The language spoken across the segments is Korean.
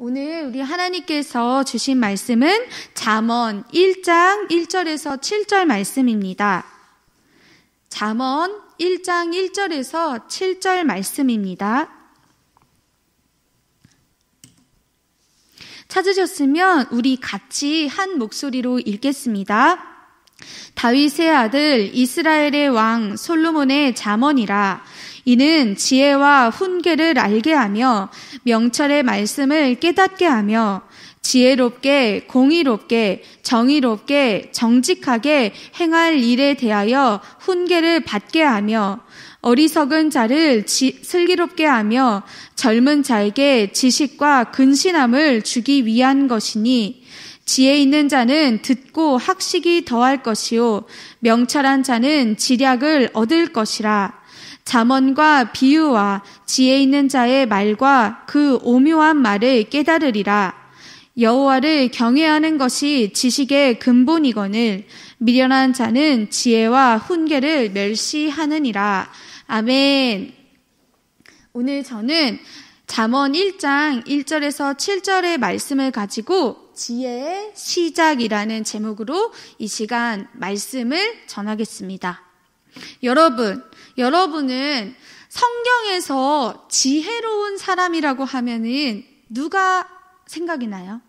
오늘 우리 하나님께서 주신 말씀은 잠언 1장 1절에서 7절 말씀입니다. 잠언 1장 1절에서 7절 말씀입니다. 찾으셨으면 우리 같이 한 목소리로 읽겠습니다. 다윗의 아들 이스라엘의 왕 솔로몬의 잠언이라. 이는 지혜와 훈계를 알게 하며 명철의 말씀을 깨닫게 하며 지혜롭게 공의롭게 정의롭게 정직하게 행할 일에 대하여 훈계를 받게 하며 어리석은 자를 슬기롭게 하며 젊은 자에게 지식과 근신함을 주기 위한 것이니 지혜 있는 자는 듣고 학식이 더할 것이요 명철한 자는 지략을 얻을 것이라. 잠언과 비유와 지혜 있는 자의 말과 그 오묘한 말을 깨달으리라. 여호와를 경외하는 것이 지식의 근본이거늘 미련한 자는 지혜와 훈계를 멸시하느니라. 아멘. 오늘 저는 잠언 1장 1절에서 7절의 말씀을 가지고 지혜의 시작이라는 제목으로 이 시간 말씀을 전하겠습니다. 여러분은 성경에서 지혜로운 사람이라고 하면은 누가 생각이 나요?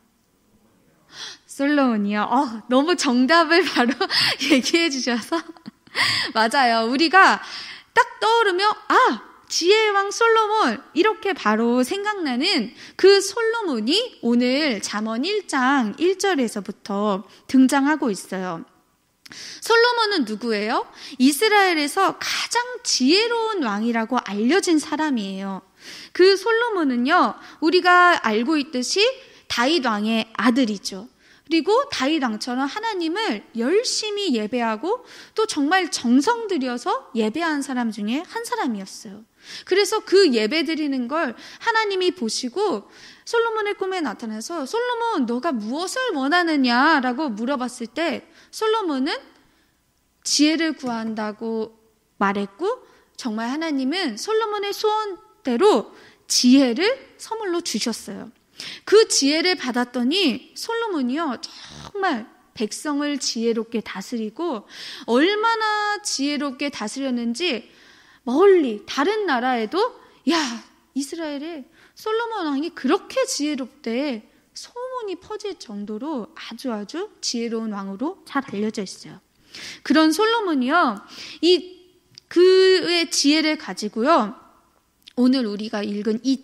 솔로몬이요. 너무 정답을 바로 얘기해 주셔서 맞아요. 우리가 딱 떠오르면 지혜의 왕 솔로몬 이렇게 바로 생각나는 그 솔로몬이 오늘 잠언 1장 1절에서부터 등장하고 있어요. 솔로몬은 누구예요? 이스라엘에서 가장 지혜로운 왕이라고 알려진 사람이에요. 그 솔로몬은요, 우리가 알고 있듯이 다윗 왕의 아들이죠. 그리고 다윗 왕처럼 하나님을 열심히 예배하고 또 정말 정성 들여서 예배한 사람 중에 한 사람이었어요. 그래서 그 예배 드리는 걸 하나님이 보시고 솔로몬의 꿈에 나타나서 솔로몬 너가 무엇을 원하느냐라고 물어봤을 때 솔로몬은 지혜를 구한다고 말했고 정말 하나님은 솔로몬의 소원대로 지혜를 선물로 주셨어요. 그 지혜를 받았더니 솔로몬이요 정말 백성을 지혜롭게 다스리고 얼마나 지혜롭게 다스렸는지 멀리 다른 나라에도 이스라엘에 솔로몬 왕이 그렇게 지혜롭대 소문이 퍼질 정도로 아주 지혜로운 왕으로 잘 알려져 있어요. 그런 솔로몬이요 그의 지혜를 가지고요 오늘 우리가 읽은 이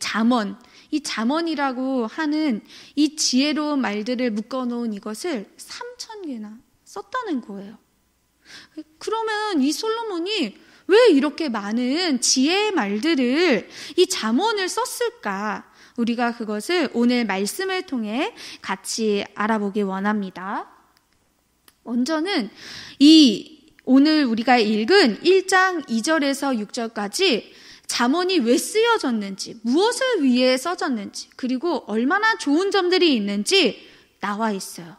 잠언이라고 하는 이 지혜로운 말들을 묶어놓은 이것을 3,000개나 썼다는 거예요. 그러면 이 솔로몬이 왜 이렇게 많은 지혜의 말들을 이 잠언을 썼을까? 우리가 그것을 오늘 말씀을 통해 같이 알아보기 원합니다. 먼저는 오늘 우리가 읽은 1장 2절에서 6절까지 잠언이 왜 쓰여졌는지, 무엇을 위해 써졌는지, 그리고 얼마나 좋은 점들이 있는지 나와 있어요.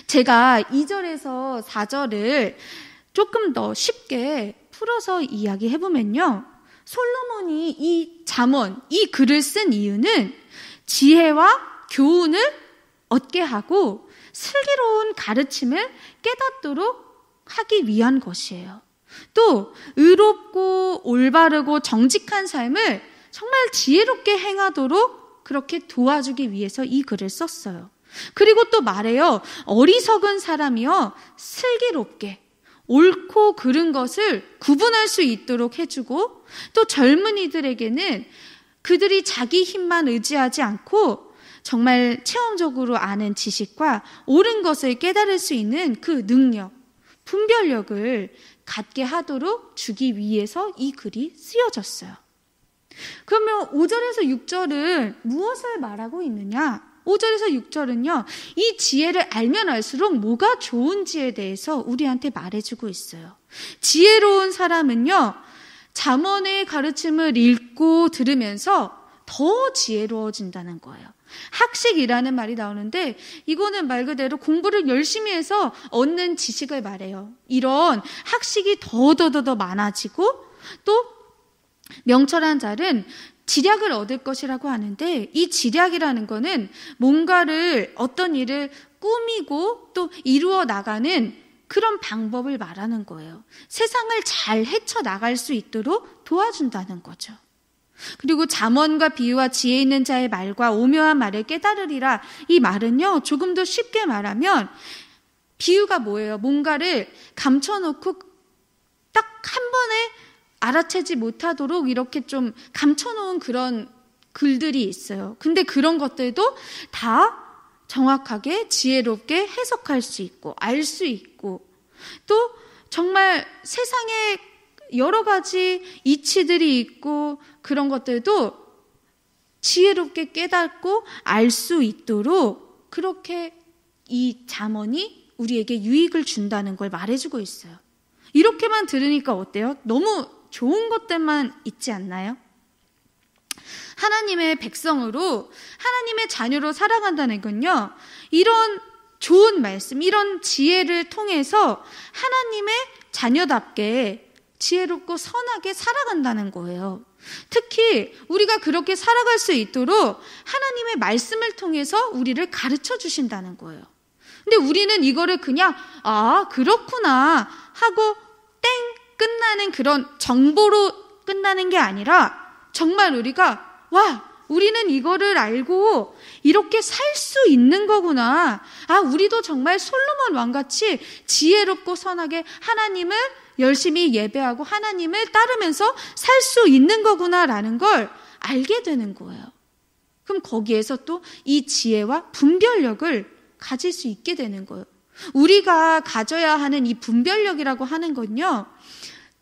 제가 2절에서 4절을 조금 더 쉽게 풀어서 이야기해보면요. 솔로몬이 이 잠언, 이 글을 쓴 이유는 지혜와 교훈을 얻게 하고 슬기로운 가르침을 깨닫도록 하기 위한 것이에요. 또 의롭고 올바르고 정직한 삶을 정말 지혜롭게 행하도록 그렇게 도와주기 위해서 이 글을 썼어요. 그리고 또 말해요. 어리석은 사람이요 슬기롭게 옳고 그른 것을 구분할 수 있도록 해주고 또 젊은이들에게는 그들이 자기 힘만 의지하지 않고 정말 체험적으로 아는 지식과 옳은 것을 깨달을 수 있는 그 능력, 분별력을 갖게 하도록 주기 위해서 이 글이 쓰여졌어요. 그러면 5절에서 6절은 무엇을 말하고 있느냐? 5절에서 6절은요. 이 지혜를 알면 알수록 뭐가 좋은지에 대해서 우리한테 말해주고 있어요. 지혜로운 사람은요. 잠언의 가르침을 읽고 들으면서 더 지혜로워진다는 거예요. 학식이라는 말이 나오는데 이거는 말 그대로 공부를 열심히 해서 얻는 지식을 말해요. 이런 학식이 더 많아지고 또 명철한 자는 지략을 얻을 것이라고 하는데, 이 지략이라는 거는 뭔가를, 어떤 일을 꾸미고 또 이루어 나가는 그런 방법을 말하는 거예요. 세상을 잘 헤쳐나갈 수 있도록 도와준다는 거죠. 그리고 잠언과 비유와 지혜 있는 자의 말과 오묘한 말을 깨달으리라, 이 말은요, 조금 더 쉽게 말하면 비유가 뭐예요? 뭔가를 감춰놓고 딱 한 번에 알아채지 못하도록 이렇게 좀 감춰놓은 그런 글들이 있어요. 근데 그런 것들도 다 정확하게 지혜롭게 해석할 수 있고 알 수 있고, 또 정말 세상에 여러 가지 이치들이 있고 그런 것들도 지혜롭게 깨닫고 알 수 있도록 그렇게 이 잠언이 우리에게 유익을 준다는 걸 말해주고 있어요. 이렇게만 들으니까 어때요? 너무 좋은 것들만 있지 않나요? 하나님의 백성으로, 하나님의 자녀로 살아간다는 건요, 이런 좋은 말씀, 이런 지혜를 통해서 하나님의 자녀답게 지혜롭고 선하게 살아간다는 거예요. 특히 우리가 그렇게 살아갈 수 있도록 하나님의 말씀을 통해서 우리를 가르쳐 주신다는 거예요. 근데 우리는 이거를 그냥 그렇구나 하고 땡 끝나는 그런 정보로 끝나는 게 아니라, 정말 우리가 우리는 이거를 알고 이렇게 살 수 있는 거구나. 우리도 정말 솔로몬 왕같이 지혜롭고 선하게 하나님을 열심히 예배하고 하나님을 따르면서 살 수 있는 거구나라는 걸 알게 되는 거예요. 그럼 거기에서 또 이 지혜와 분별력을 가질 수 있게 되는 거예요. 우리가 가져야 하는 이 분별력이라고 하는 건요,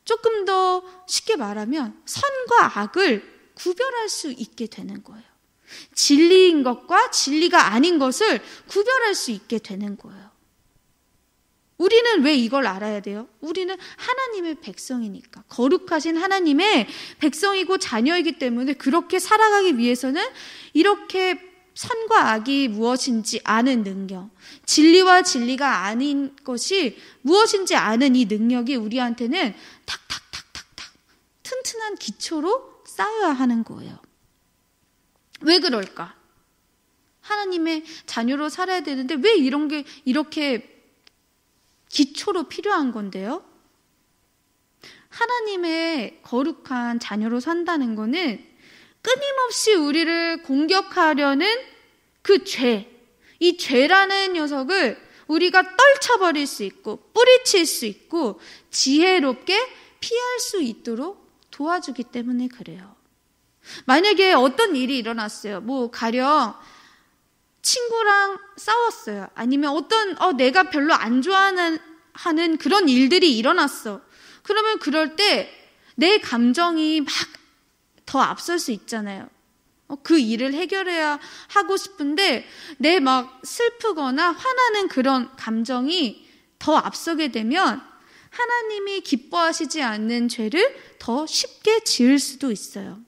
조금 더 쉽게 말하면 선과 악을 구별할 수 있게 되는 거예요. 진리인 것과 진리가 아닌 것을 구별할 수 있게 되는 거예요. 우리는 왜 이걸 알아야 돼요? 우리는 하나님의 백성이니까, 거룩하신 하나님의 백성이고 자녀이기 때문에 그렇게 살아가기 위해서는 이렇게 선과 악이 무엇인지 아는 능력, 진리와 진리가 아닌 것이 무엇인지 아는 이 능력이 우리한테는 탁탁탁탁탁 튼튼한 기초로 쌓여야 하는 거예요. 왜 그럴까? 하나님의 자녀로 살아야 되는데 왜 이런 게 이렇게 기초로 필요한 건데요? 하나님의 거룩한 자녀로 산다는 거는 끊임없이 우리를 공격하려는 그 죄, 이 죄라는 녀석을 우리가 떨쳐버릴 수 있고 뿌리칠 수 있고 지혜롭게 피할 수 있도록 도와주기 때문에 그래요. 만약에 어떤 일이 일어났어요. 가령 친구랑 싸웠어요. 아니면 내가 별로 안 좋아하는 그런 일들이 일어났어. 그러면 그럴 때 내 감정이 막 더 앞설 수 있잖아요. 그 일을 해결해야 하고 싶은데 내 막 슬프거나 화나는 그런 감정이 더 앞서게 되면 하나님이 기뻐하시지 않는 죄를 더 쉽게 지을 수도 있어요.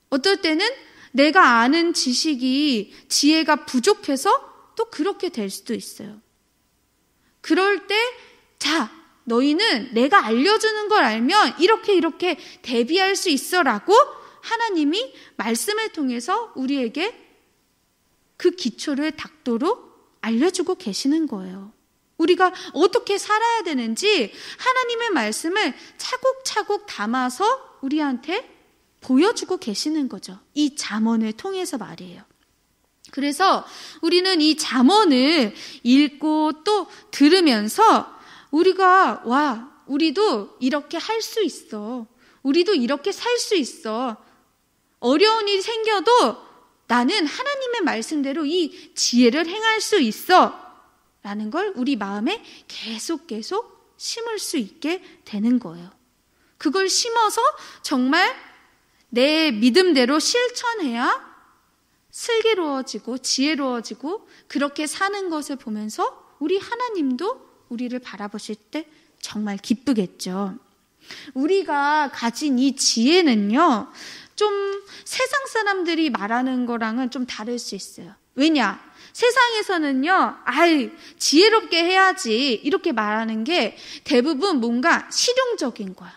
어떨 때는 내가 아는 지혜가 부족해서 또 그렇게 될 수도 있어요. 그럴 때 너희는 내가 알려주는 걸 알면 이렇게 대비할 수 있어라고 하나님이 말씀을 통해서 우리에게 그 기초를 닦도록 알려주고 계시는 거예요. 우리가 어떻게 살아야 되는지 하나님의 말씀을 차곡차곡 담아서 우리한테 보여주고 계시는 거죠. 이 잠언을 통해서 말이에요. 그래서 우리는 이 잠언을 읽고 또 들으면서 우리가 우리도 이렇게 할 수 있어. 우리도 이렇게 살 수 있어. 어려운 일이 생겨도 나는 하나님의 말씀대로 이 지혜를 행할 수 있어. 라는 걸 우리 마음에 계속 심을 수 있게 되는 거예요. 그걸 심어서 정말 내 믿음대로 실천해야 슬기로워지고 지혜로워지고 그렇게 사는 것을 보면서 우리 하나님도 우리를 바라보실 때 정말 기쁘겠죠. 우리가 가진 이 지혜는요, 좀 세상 사람들이 말하는 거랑은 좀 다를 수 있어요. 왜냐? 세상에서는요, 지혜롭게 해야지 이렇게 말하는 게 대부분 뭔가 실용적인 거야.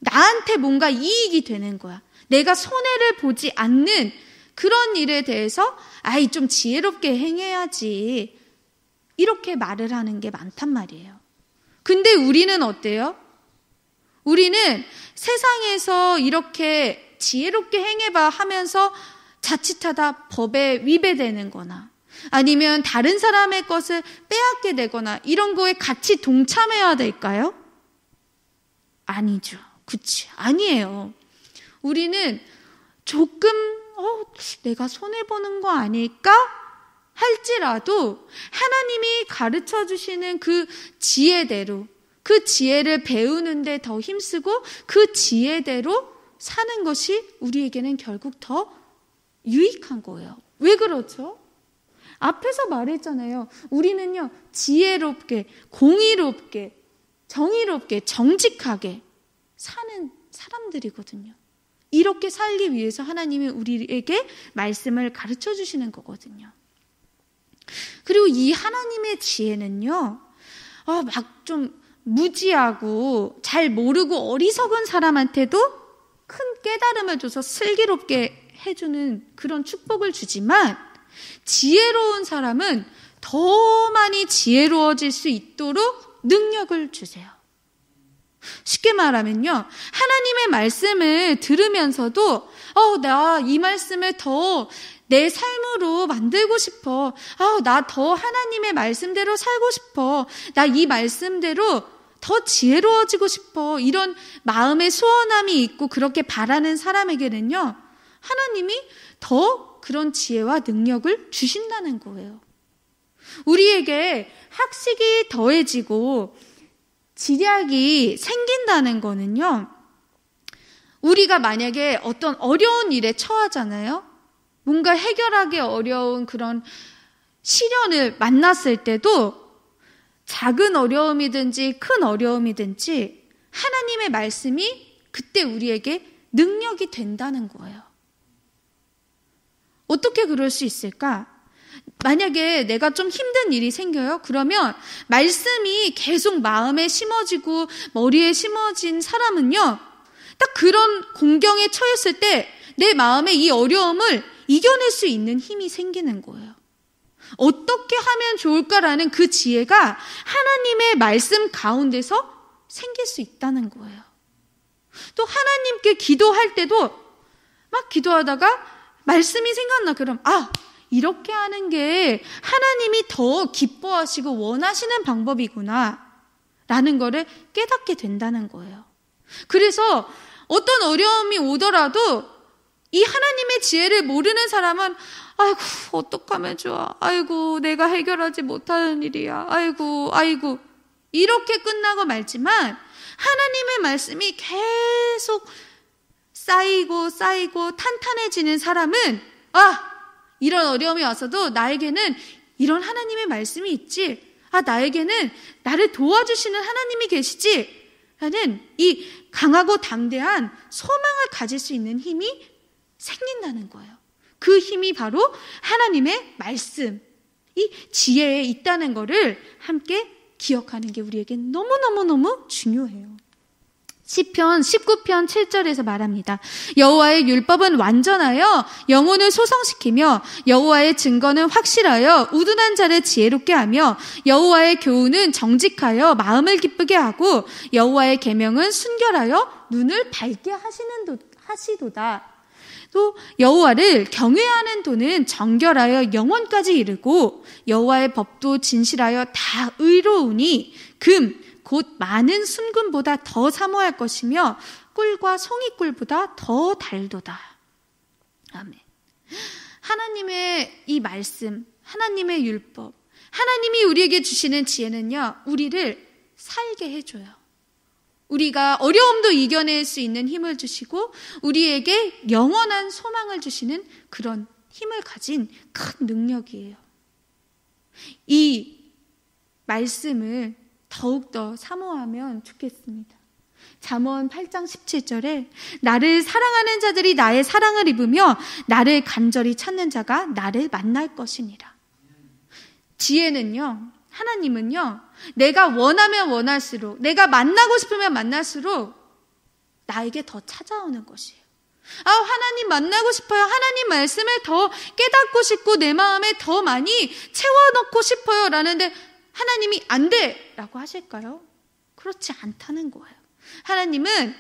나한테 뭔가 이익이 되는 거야. 내가 손해를 보지 않는 그런 일에 대해서 좀 지혜롭게 행해야지. 이렇게 말을 하는 게 많단 말이에요. 근데 우리는 어때요? 우리는 세상에서 이렇게 지혜롭게 행해봐 하면서 자칫하다 법에 위배되는 거나 아니면 다른 사람의 것을 빼앗게 되거나 이런 거에 같이 동참해야 될까요? 아니죠. 그치? 아니에요. 우리는 조금 내가 손해보는 거 아닐까? 할지라도 하나님이 가르쳐 주시는 그 지혜대로 그 지혜를 배우는데 더 힘쓰고 그 지혜대로 사는 것이 우리에게는 결국 더 유익한 거예요. 왜 그렇죠? 앞에서 말했잖아요. 우리는요, 지혜롭게, 공의롭게, 정의롭게, 정직하게 사는 사람들이거든요. 이렇게 살기 위해서 하나님이 우리에게 말씀을 가르쳐 주시는 거거든요. 그리고 이 하나님의 지혜는요, 막 좀 무지하고 잘 모르고 어리석은 사람한테도 큰 깨달음을 줘서 슬기롭게 해주는 그런 축복을 주지만 지혜로운 사람은 더 많이 지혜로워질 수 있도록 능력을 주세요. 쉽게 말하면요, 하나님의 말씀을 들으면서도 나 이 말씀을 더 내 삶으로 만들고 싶어. 나 더 하나님의 말씀대로 살고 싶어. 나 이 말씀대로 더 지혜로워지고 싶어. 이런 마음의 소원함이 있고 그렇게 바라는 사람에게는요, 하나님이 더 그런 지혜와 능력을 주신다는 거예요. 우리에게 학식이 더해지고 지략이 생긴다는 거는요, 우리가 만약에 어떤 어려운 일에 처하잖아요. 뭔가 해결하기 어려운 그런 시련을 만났을 때도 작은 어려움이든지 큰 어려움이든지 하나님의 말씀이 그때 우리에게 능력이 된다는 거예요. 어떻게 그럴 수 있을까? 만약에 내가 좀 힘든 일이 생겨요. 그러면 말씀이 계속 마음에 심어지고 머리에 심어진 사람은요, 딱 그런 공경에 처했을 때 내 마음에 이 어려움을 이겨낼 수 있는 힘이 생기는 거예요. 어떻게 하면 좋을까라는 그 지혜가 하나님의 말씀 가운데서 생길 수 있다는 거예요. 또 하나님께 기도할 때도 막 기도하다가 말씀이 생각나. 그럼 이렇게 하는 게 하나님이 더 기뻐하시고 원하시는 방법이구나 라는 거를 깨닫게 된다는 거예요. 그래서 어떤 어려움이 오더라도 이 하나님의 지혜를 모르는 사람은 어떡하면 좋아. 내가 해결하지 못하는 일이야. 아이고 이렇게 끝나고 말지만 하나님의 말씀이 계속 쌓이고 탄탄해지는 사람은 이런 어려움이 와서도 나에게는 이런 하나님의 말씀이 있지. 나에게는 나를 도와주시는 하나님이 계시지. 라는 이 강하고 담대한 소망을 가질 수 있는 힘이 생긴다는 거예요. 그 힘이 바로 하나님의 말씀, 이 지혜에 있다는 것을 함께 기억하는 게 우리에게 너무너무너무 중요해요. 시편 19편 7절에서 말합니다. 여호와의 율법은 완전하여 영혼을 소성시키며 여호와의 증거는 확실하여 우둔한 자를 지혜롭게 하며 여호와의 교훈은 정직하여 마음을 기쁘게 하고 여호와의 계명은 순결하여 눈을 밝게 하시도다. 또 여호와를 경외하는 도는 정결하여 영원까지 이르고 여호와의 법도 진실하여 다 의로우니 금 곧 많은 순금보다 더 사모할 것이며 꿀과 송이꿀보다 더 달도다. 아멘. 하나님의 이 말씀, 하나님의 율법, 하나님이 우리에게 주시는 지혜는요, 우리를 살게 해줘요. 우리가 어려움도 이겨낼 수 있는 힘을 주시고 우리에게 영원한 소망을 주시는 그런 힘을 가진 큰 능력이에요. 이 말씀을 더욱더 사모하면 좋겠습니다. 잠언 8장 17절에 나를 사랑하는 자들이 나의 사랑을 입으며 나를 간절히 찾는 자가 나를 만날 것이니라. 지혜는요, 하나님은요, 내가 원하면 원할수록, 내가 만나고 싶으면 만날수록 나에게 더 찾아오는 것이에요. 하나님 만나고 싶어요. 하나님 말씀을 더 깨닫고 싶고 내 마음에 더 많이 채워넣고 싶어요. 라는데 하나님이 안 돼! 라고 하실까요? 그렇지 않다는 거예요. 하나님은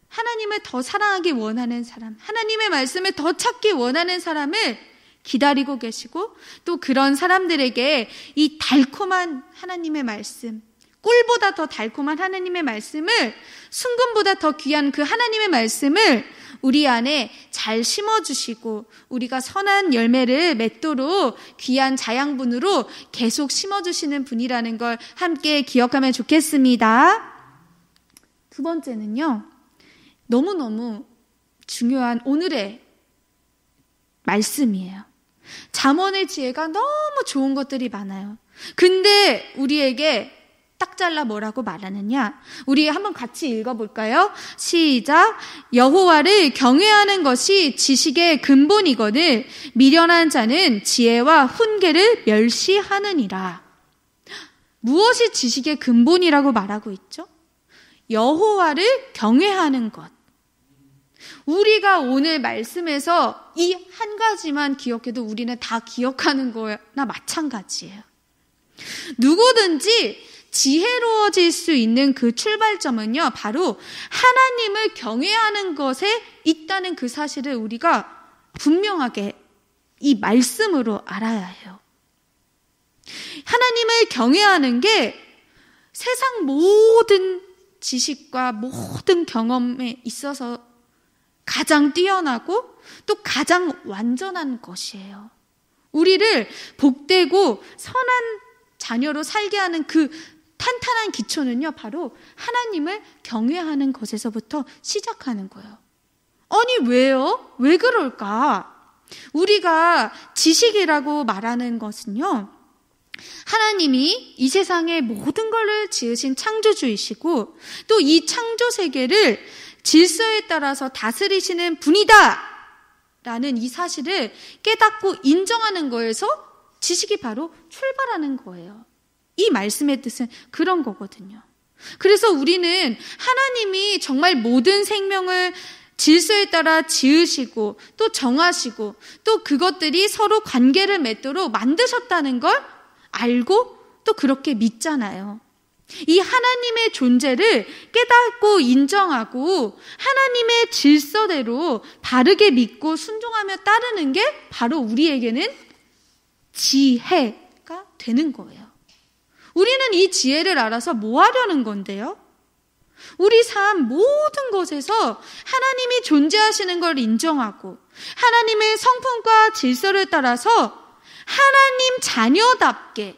하나님을 더 사랑하기 원하는 사람, 하나님의 말씀을 더 찾기 원하는 사람을 기다리고 계시고 또 그런 사람들에게 이 달콤한 하나님의 말씀, 꿀보다 더 달콤한 하나님의 말씀을, 순금보다 더 귀한 그 하나님의 말씀을 우리 안에 잘 심어주시고 우리가 선한 열매를 맺도록 귀한 자양분으로 계속 심어주시는 분이라는 걸 함께 기억하면 좋겠습니다. 두 번째는요, 너무너무 중요한 오늘의 말씀이에요. 잠언의 지혜가 너무 좋은 것들이 많아요. 근데 우리에게 딱 잘라 뭐라고 말하느냐? 우리 한번 같이 읽어볼까요? 시작! 여호와를 경외하는 것이 지식의 근본이거늘 미련한 자는 지혜와 훈계를 멸시하느니라. 무엇이 지식의 근본이라고 말하고 있죠? 여호와를 경외하는 것. 우리가 오늘 말씀에서 이 한 가지만 기억해도 우리는 다 기억하는 거나 마찬가지예요. 누구든지 지혜로워질 수 있는 그 출발점은요, 바로 하나님을 경외하는 것에 있다는 그 사실을 우리가 분명하게 이 말씀으로 알아야 해요. 하나님을 경외하는 게 세상 모든 지식과 모든 경험에 있어서 가장 뛰어나고 또 가장 완전한 것이에요. 우리를 복되고 선한 자녀로 살게 하는 그 탄탄한 기초는요, 바로 하나님을 경외하는 것에서부터 시작하는 거예요. 아니, 왜요? 왜 그럴까? 우리가 지식이라고 말하는 것은요, 하나님이 이 세상의 모든 것을 지으신 창조주이시고 또 이 창조 세계를 질서에 따라서 다스리시는 분이다 라는 이 사실을 깨닫고 인정하는 거에서 지식이 바로 출발하는 거예요. 이 말씀의 뜻은 그런 거거든요. 그래서 우리는 하나님이 정말 모든 생명을 질서에 따라 지으시고 또 정하시고 또 그것들이 서로 관계를 맺도록 만드셨다는 걸 알고 또 그렇게 믿잖아요. 이 하나님의 존재를 깨닫고 인정하고 하나님의 질서대로 바르게 믿고 순종하며 따르는 게 바로 우리에게는 지혜가 되는 거예요. 우리는 이 지혜를 알아서 뭐 하려는 건데요? 우리 삶 모든 것에서 하나님이 존재하시는 걸 인정하고 하나님의 성품과 질서를 따라서 하나님 자녀답게,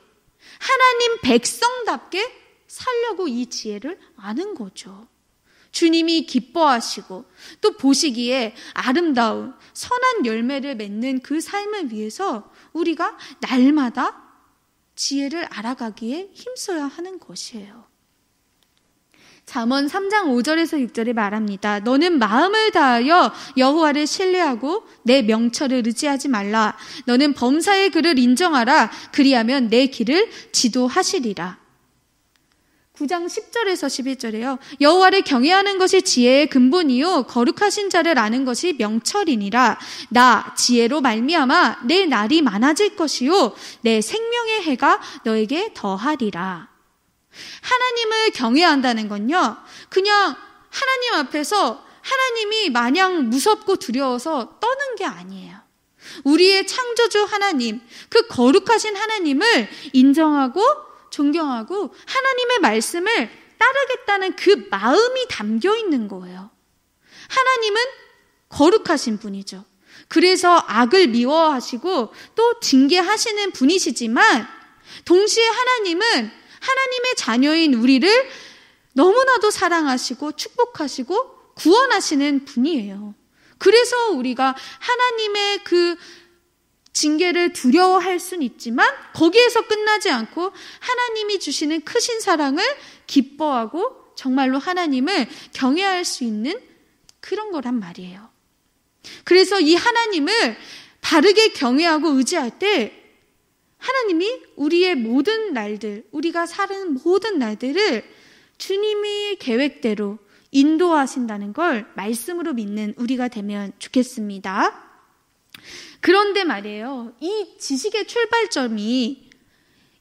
하나님 백성답게 살려고 이 지혜를 아는 거죠. 주님이 기뻐하시고 또 보시기에 아름다운 선한 열매를 맺는 그 삶을 위해서 우리가 날마다 지혜를 알아가기에 힘써야 하는 것이에요. 잠언 3장 5절에서 6절에 말합니다. 너는 마음을 다하여 여호와를 신뢰하고 내 명철을 의지하지 말라. 너는 범사의 글을 인정하라. 그리하면 내 길을 지도하시리라. 9장 10절에서 11절에요. 여호와를 경외하는 것이 지혜의 근본이요 거룩하신 자를 아는 것이 명철이니라. 나 지혜로 말미암아 내 날이 많아질 것이요 내 생명의 해가 너에게 더하리라. 하나님을 경외한다는 건요, 그냥 하나님 앞에서 하나님이 마냥 무섭고 두려워서 떠는 게 아니에요. 우리의 창조주 하나님, 그 거룩하신 하나님을 인정하고 존경하고 하나님의 말씀을 따르겠다는 그 마음이 담겨 있는 거예요. 하나님은 거룩하신 분이죠. 그래서 악을 미워하시고 또 징계하시는 분이시지만 동시에 하나님은 하나님의 자녀인 우리를 너무나도 사랑하시고 축복하시고 구원하시는 분이에요. 그래서 우리가 하나님의 그 징계를 두려워할 수는 있지만 거기에서 끝나지 않고 하나님이 주시는 크신 사랑을 기뻐하고 정말로 하나님을 경외할 수 있는 그런 거란 말이에요. 그래서 이 하나님을 바르게 경외하고 의지할 때 하나님이 우리의 모든 날들, 우리가 사는 모든 날들을 주님이 계획대로 인도하신다는 걸 말씀으로 믿는 우리가 되면 좋겠습니다. 그런데 말이에요, 이 지식의 출발점이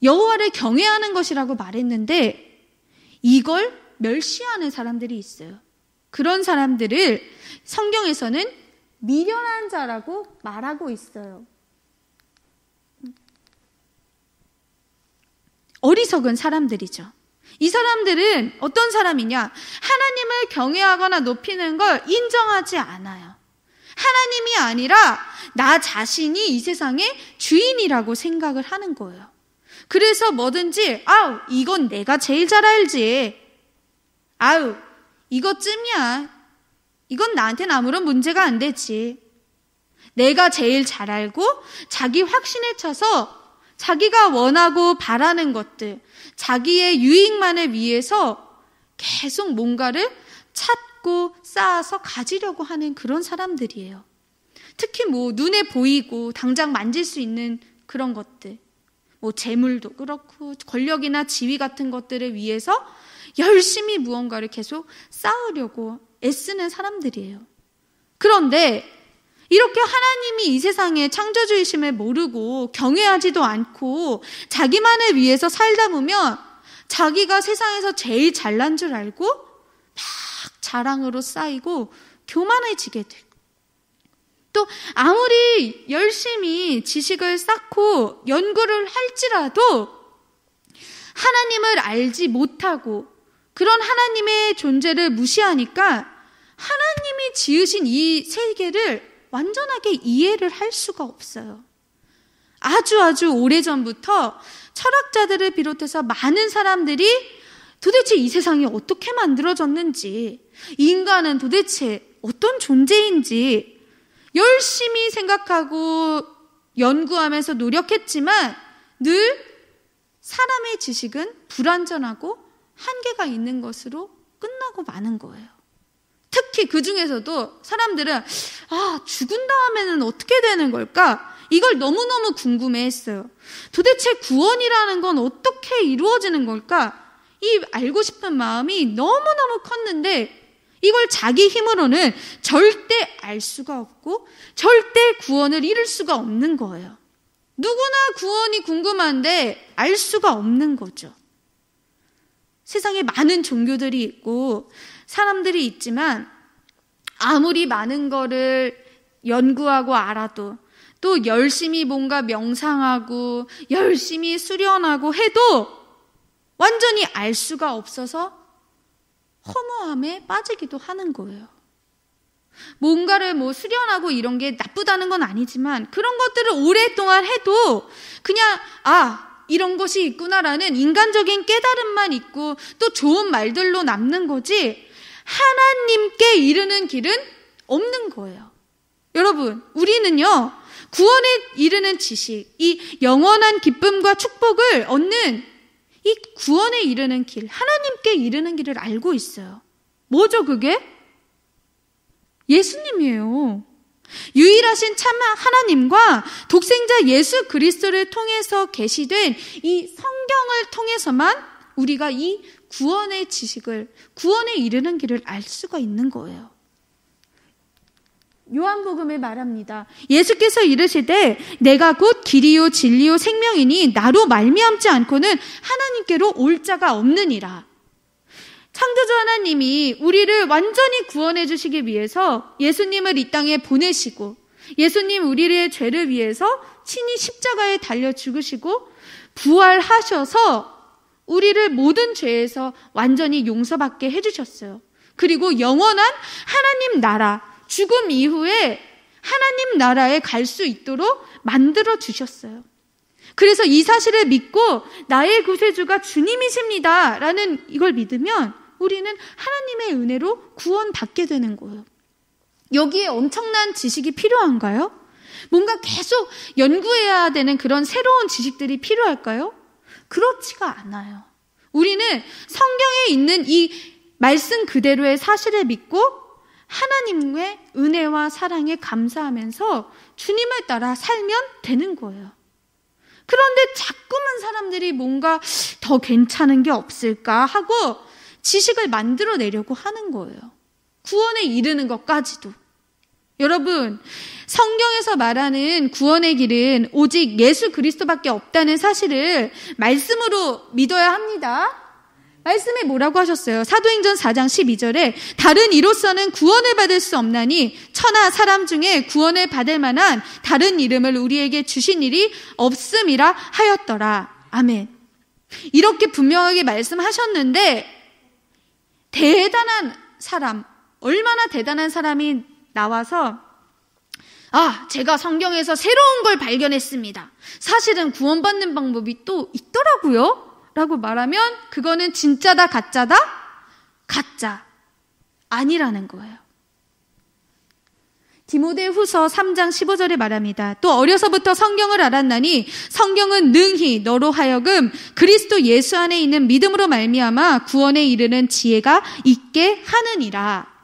여호와를 경외하는 것이라고 말했는데 이걸 멸시하는 사람들이 있어요. 그런 사람들을 성경에서는 미련한 자라고 말하고 있어요. 어리석은 사람들이죠. 이 사람들은 어떤 사람이냐? 하나님을 경외하거나 높이는 걸 인정하지 않아요. 하나님이 아니라 나 자신이 이 세상의 주인이라고 생각을 하는 거예요. 그래서 뭐든지 이건 내가 제일 잘 알지. 이것쯤이야. 이건 나한테는 아무런 문제가 안 되지. 내가 제일 잘 알고 자기 확신에 차서 자기가 원하고 바라는 것들, 자기의 유익만을 위해서 계속 뭔가를 찾고 쌓아서 가지려고 하는 그런 사람들이에요. 특히 눈에 보이고 당장 만질 수 있는 그런 것들, 재물도 그렇고 권력이나 지위 같은 것들을 위해서 열심히 무언가를 계속 쌓으려고 애쓰는 사람들이에요. 그런데 이렇게 하나님이 이 세상의 창조주이심을 모르고 경외하지도 않고 자기만을 위해서 살다 보면 자기가 세상에서 제일 잘난 줄 알고 막 자랑으로 쌓이고 교만해지게 되고, 또 아무리 열심히 지식을 쌓고 연구를 할지라도 하나님을 알지 못하고 그런 하나님의 존재를 무시하니까 하나님이 지으신 이 세계를 완전하게 이해를 할 수가 없어요. 아주 오래전부터 철학자들을 비롯해서 많은 사람들이 도대체 이 세상이 어떻게 만들어졌는지, 인간은 도대체 어떤 존재인지 열심히 생각하고 연구하면서 노력했지만 늘 사람의 지식은 불완전하고 한계가 있는 것으로 끝나고 마는 거예요. 특히 그 중에서도 사람들은 죽은 다음에는 어떻게 되는 걸까? 이걸 너무너무 궁금해했어요. 도대체 구원이라는 건 어떻게 이루어지는 걸까? 이 알고 싶은 마음이 너무너무 컸는데 이걸 자기 힘으로는 절대 알 수가 없고 절대 구원을 이룰 수가 없는 거예요. 누구나 구원이 궁금한데 알 수가 없는 거죠. 세상에 많은 종교들이 있고 사람들이 있지만 아무리 많은 거를 연구하고 알아도, 또 열심히 뭔가 명상하고 열심히 수련하고 해도 완전히 알 수가 없어서 허무함에 빠지기도 하는 거예요. 뭔가를 수련하고 이런 게 나쁘다는 건 아니지만 그런 것들을 오랫동안 해도 그냥 이런 것이 있구나라는 인간적인 깨달음만 있고 또 좋은 말들로 남는 거지 하나님께 이르는 길은 없는 거예요. 여러분, 우리는요, 구원에 이르는 지식, 이 영원한 기쁨과 축복을 얻는 이 구원에 이르는 길, 하나님께 이르는 길을 알고 있어요. 뭐죠 그게? 예수님이에요. 유일하신 참 하나님과 독생자 예수 그리스도를 통해서 계시된 이 성경을 통해서만 우리가 이 구원의 지식을, 구원에 이르는 길을 알 수가 있는 거예요. 요한복음에 말합니다. 예수께서 이르시되 내가 곧 길이요 진리요 생명이니 나로 말미암지 않고는 하나님께로 올 자가 없느니라. 창조주 하나님이 우리를 완전히 구원해 주시기 위해서 예수님을 이 땅에 보내시고 예수님 우리의 죄를 위해서 친히 십자가에 달려 죽으시고 부활하셔서 우리를 모든 죄에서 완전히 용서받게 해주셨어요. 그리고 영원한 하나님 나라, 죽음 이후에 하나님 나라에 갈 수 있도록 만들어 주셨어요. 그래서 이 사실을 믿고 나의 구세주가 주님이십니다 라는 이걸 믿으면 우리는 하나님의 은혜로 구원받게 되는 거예요. 여기에 엄청난 지식이 필요한가요? 뭔가 계속 연구해야 되는 그런 새로운 지식들이 필요할까요? 그렇지가 않아요. 우리는 성경에 있는 이 말씀 그대로의 사실을 믿고 하나님의 은혜와 사랑에 감사하면서 주님을 따라 살면 되는 거예요. 그런데 자꾸만 사람들이 뭔가 더 괜찮은 게 없을까 하고 지식을 만들어내려고 하는 거예요. 구원에 이르는 것까지도. 여러분, 성경에서 말하는 구원의 길은 오직 예수 그리스도밖에 없다는 사실을 말씀으로 믿어야 합니다. 말씀에 뭐라고 하셨어요? 사도행전 4장 12절에 다른 이로서는 구원을 받을 수 없나니 천하 사람 중에 구원을 받을 만한 다른 이름을 우리에게 주신 일이 없음이라 하였더라. 아멘. 이렇게 분명하게 말씀하셨는데 대단한 사람, 얼마나 대단한 사람이 나와서 제가 성경에서 새로운 걸 발견했습니다. 사실은 구원받는 방법이 또 있더라고요. 라고 말하면 그거는 진짜다, 가짜다? 가짜. 아니라는 거예요. 디모데후서 3장 15절에 말합니다. 또 어려서부터 성경을 알았나니 성경은 능히 너로 하여금 그리스도 예수 안에 있는 믿음으로 말미암아 구원에 이르는 지혜가 있게 하느니라.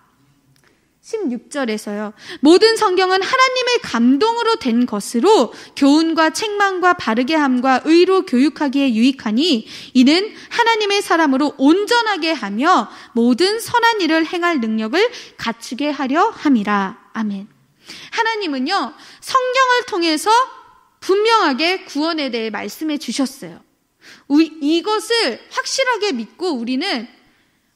16절에서요. 모든 성경은 하나님의 감동으로 된 것으로 교훈과 책망과 바르게 함과 의로 교육하기에 유익하니 이는 하나님의 사람으로 온전하게 하며 모든 선한 일을 행할 능력을 갖추게 하려 함이라. 아멘. 하나님은요, 성경을 통해서 분명하게 구원에 대해 말씀해 주셨어요. 이것을 확실하게 믿고 우리는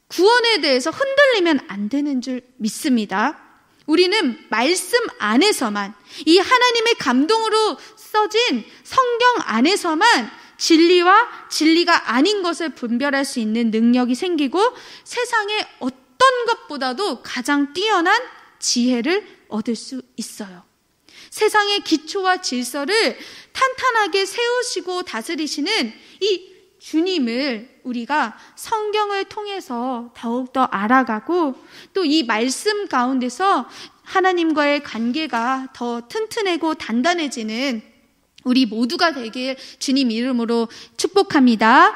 구원에 대해서 흔들리면 안 되는 줄 믿습니다. 우리는 말씀 안에서만, 이 하나님의 감동으로 써진 성경 안에서만 진리와 진리가 아닌 것을 분별할 수 있는 능력이 생기고 세상의 어떤 것보다도 가장 뛰어난 지혜를 얻을 수 있어요. 세상의 기초와 질서를 탄탄하게 세우시고 다스리시는 이 주님을 우리가 성경을 통해서 더욱더 알아가고 또 이 말씀 가운데서 하나님과의 관계가 더 튼튼하고 단단해지는 우리 모두가 되길 주님 이름으로 축복합니다.